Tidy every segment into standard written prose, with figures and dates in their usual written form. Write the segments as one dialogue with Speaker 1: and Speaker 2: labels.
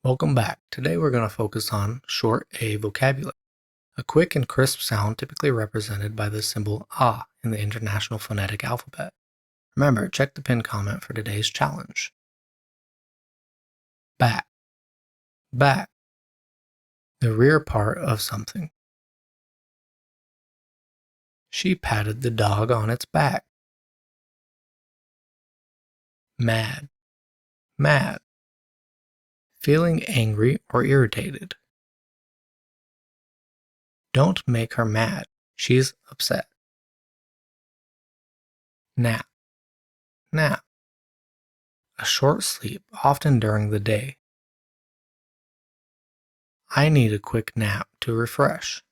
Speaker 1: Welcome back. Today we're going to focus on short A vocabulary, a quick and crisp sound typically represented by the symbol A in the International Phonetic Alphabet. Remember, check the pinned comment for today's challenge. Back. Back. The rear part of something. She patted the dog on its back. Mad. Mad. Feeling angry or irritated. Don't make her mad. She's upset. Nap. Nap. A short sleep, often during the day. I need a quick nap to refresh.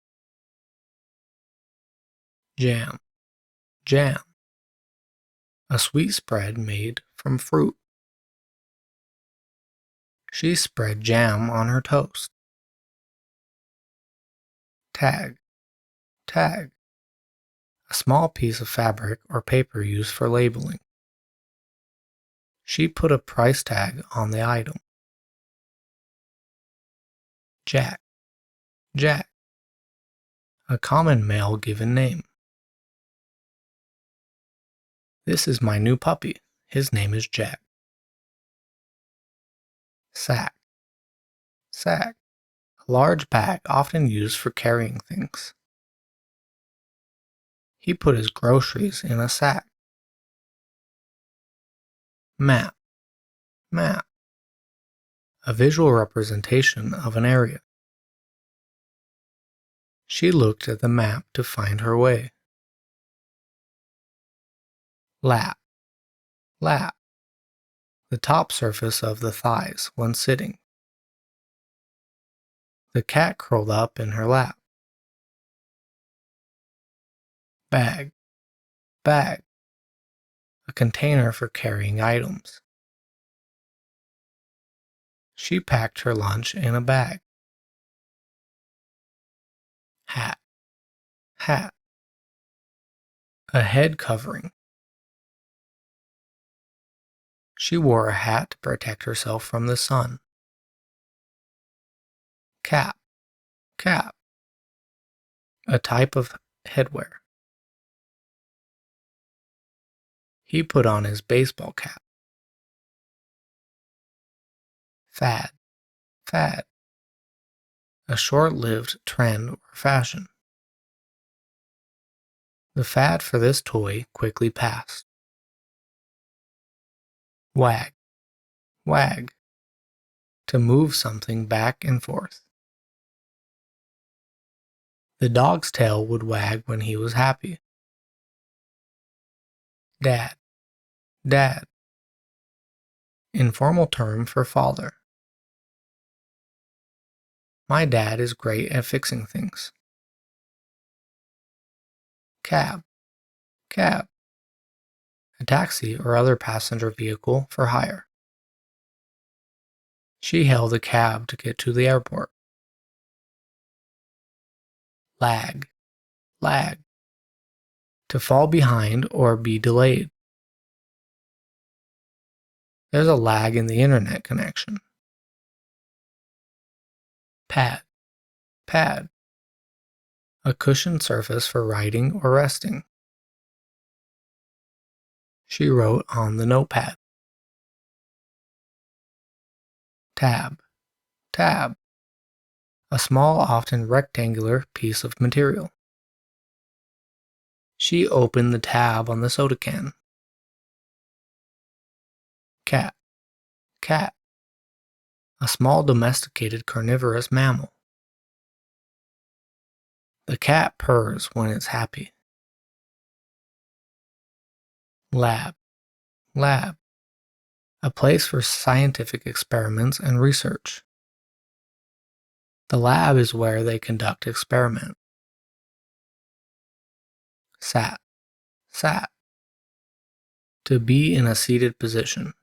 Speaker 1: Jam. Jam. A sweet spread made from fruit. She spread jam on her toast. Tag. Tag. A small piece of fabric or paper used for labeling. She put a price tag on the item. Jack. Jack. A common male given name. This is my new puppy. His name is Jack. Sack. Sack. A large bag often used for carrying things. He put his groceries in a sack. Map. Map. A visual representation of an area. She looked at the map to find her way. Lap. Lap. The top surface of the thighs when sitting. The cat curled up in her lap. Bag. Bag. A container for carrying items. She packed her lunch in a bag. Hat. Hat. A head covering. She wore a hat to protect herself from the sun. Cap. Cap. A type of headwear. He put on his baseball cap. Fad. Fad. A short-lived trend or fashion. The fad for this toy quickly passed. Wag. Wag. To move something back and forth. The dog's tail would wag when he was happy. Dad. Dad. Informal term for father. My dad is great at fixing things. Cab. Cab. A taxi or other passenger vehicle for hire. She hailed a cab to get to the airport. Lag. Lag. To fall behind or be delayed. There's a lag in the internet connection. Pad. Pad. A cushioned surface for writing or resting. She wrote on the notepad. Tab. Tab. A small, often rectangular piece of material. She opened the tab on the soda can. Cat. Cat. A small domesticated carnivorous mammal. The cat purrs when it's happy. Lab. Lab. A place for scientific experiments and research. The lab is where they conduct experiments. Sat. Sat. To be in a seated position.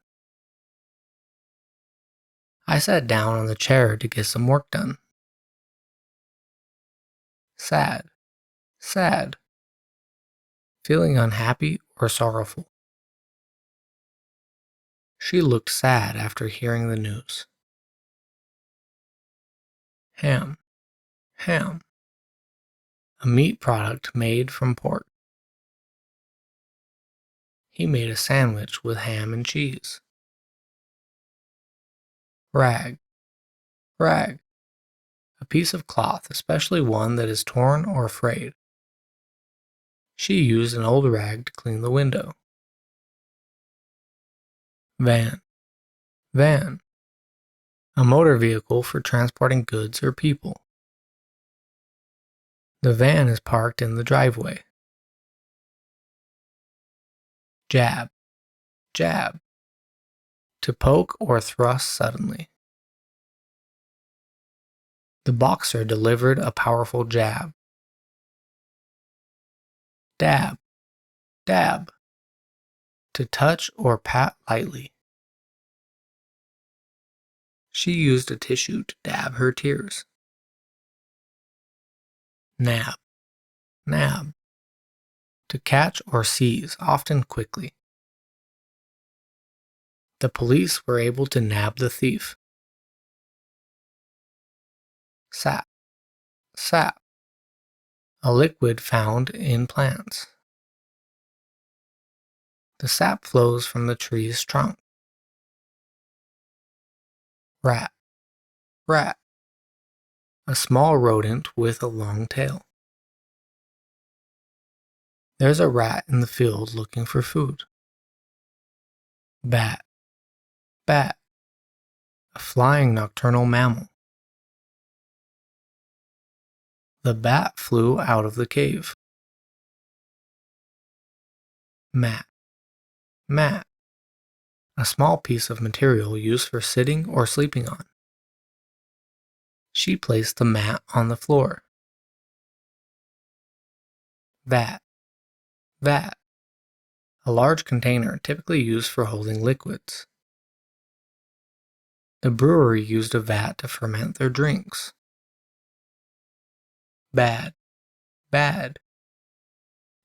Speaker 1: I sat down on the chair to get some work done. Sad. Sad. Feeling unhappy or sorrowful. She looked sad after hearing the news. ham, ham. A meat product made from pork. He made a sandwich with ham and cheese. Rag, rag. A piece of cloth, especially one that is torn or frayed. She used an old rag to clean the window. Van, van. A motor vehicle for transporting goods or people. The van is parked in the driveway. Jab, jab. To poke or thrust suddenly. The boxer delivered a powerful jab. Dab, dab. To touch or pat lightly. She used a tissue to dab her tears. Nab, nab. To catch or seize, often quickly. The police were able to nab the thief. Sap, sap. A liquid found in plants. The sap flows from the tree's trunk. Rat, rat. A small rodent with a long tail. There's a rat in the field looking for food. Bat, bat. A flying nocturnal mammal. The bat flew out of the cave. Mat, mat. A small piece of material used for sitting or sleeping on. She placed the mat on the floor. Vat, vat. A large container typically used for holding liquids. The brewery used a vat to ferment their drinks. Bad, bad.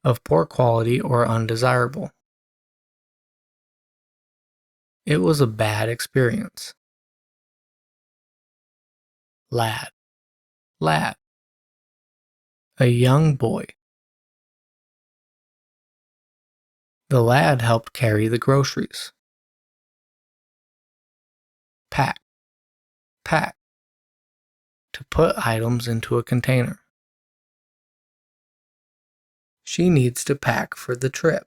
Speaker 1: Of poor quality or undesirable. It was a bad experience. Lad, lad. A young boy. The lad helped carry the groceries. Pack, pack. To put items into a container. She needs to pack for the trip.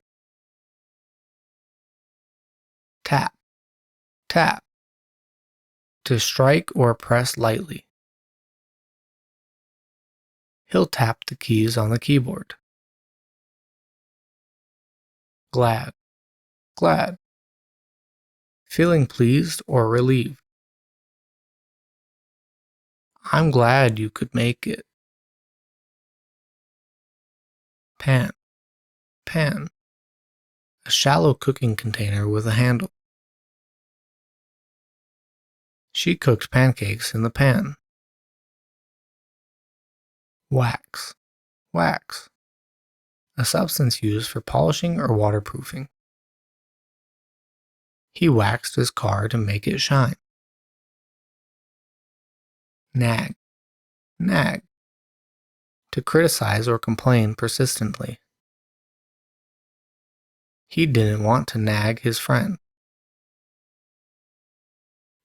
Speaker 1: Tap, tap. To strike or press lightly. He'll tap the keys on the keyboard. Glad, glad. Feeling pleased or relieved. I'm glad you could make it. Pan, pan. A shallow cooking container with a handle. She cooked pancakes in the pan. Wax, wax. A substance used for polishing or waterproofing. He waxed his car to make it shine. Nag, nag. To criticize or complain persistently. He didn't want to nag his friend.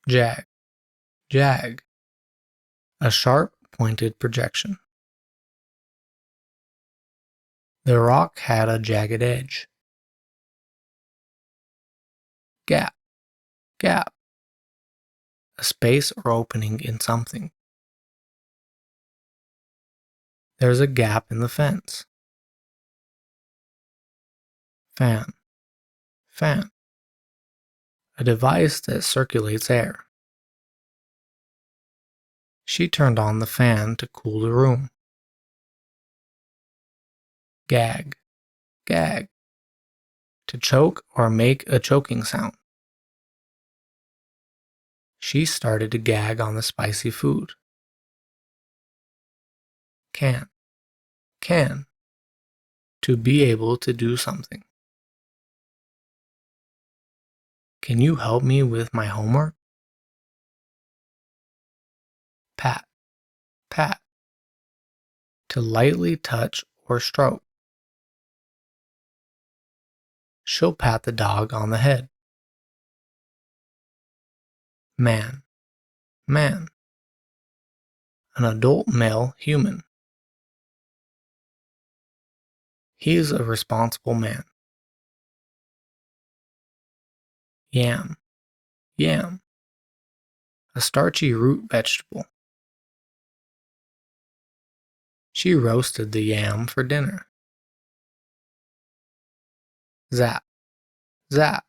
Speaker 1: Jag, jag. A sharp, pointed projection. The rock had a jagged edge. Gap, gap. A space or opening in something. There's a gap in the fence. Fan, fan. A device that circulates air. She turned on the fan to cool the room. Gag, gag. To choke or make a choking sound. She started to gag on the spicy food. Can, can. To be able to do something. Can you help me with my homework? Pat, pat. To lightly touch or stroke. She'll pat the dog on the head. Man, man. An adult male human. He is a responsible man. Yam, yam. A starchy root vegetable. She roasted the yam for dinner. Zap, zap.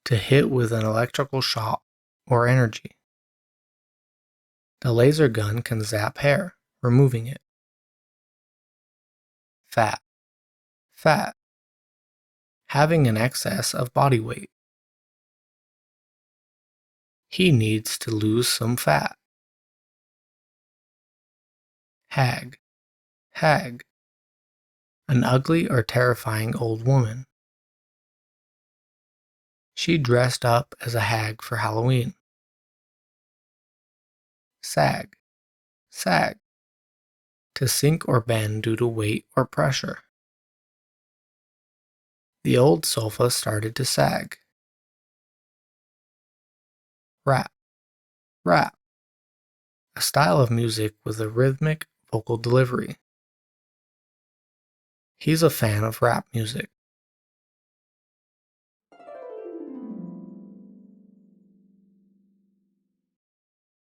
Speaker 1: To hit with an electrical shock or energy. The laser gun can zap hair, removing it. Fat, fat. Having an excess of body weight. He needs to lose some fat. Hag, hag. An ugly or terrifying old woman. She dressed up as a hag for Halloween. Sag, sag. To sink or bend due to weight or pressure. The old sofa started to sag. Rap, rap. A style of music with a rhythmic vocal delivery. He's a fan of rap music.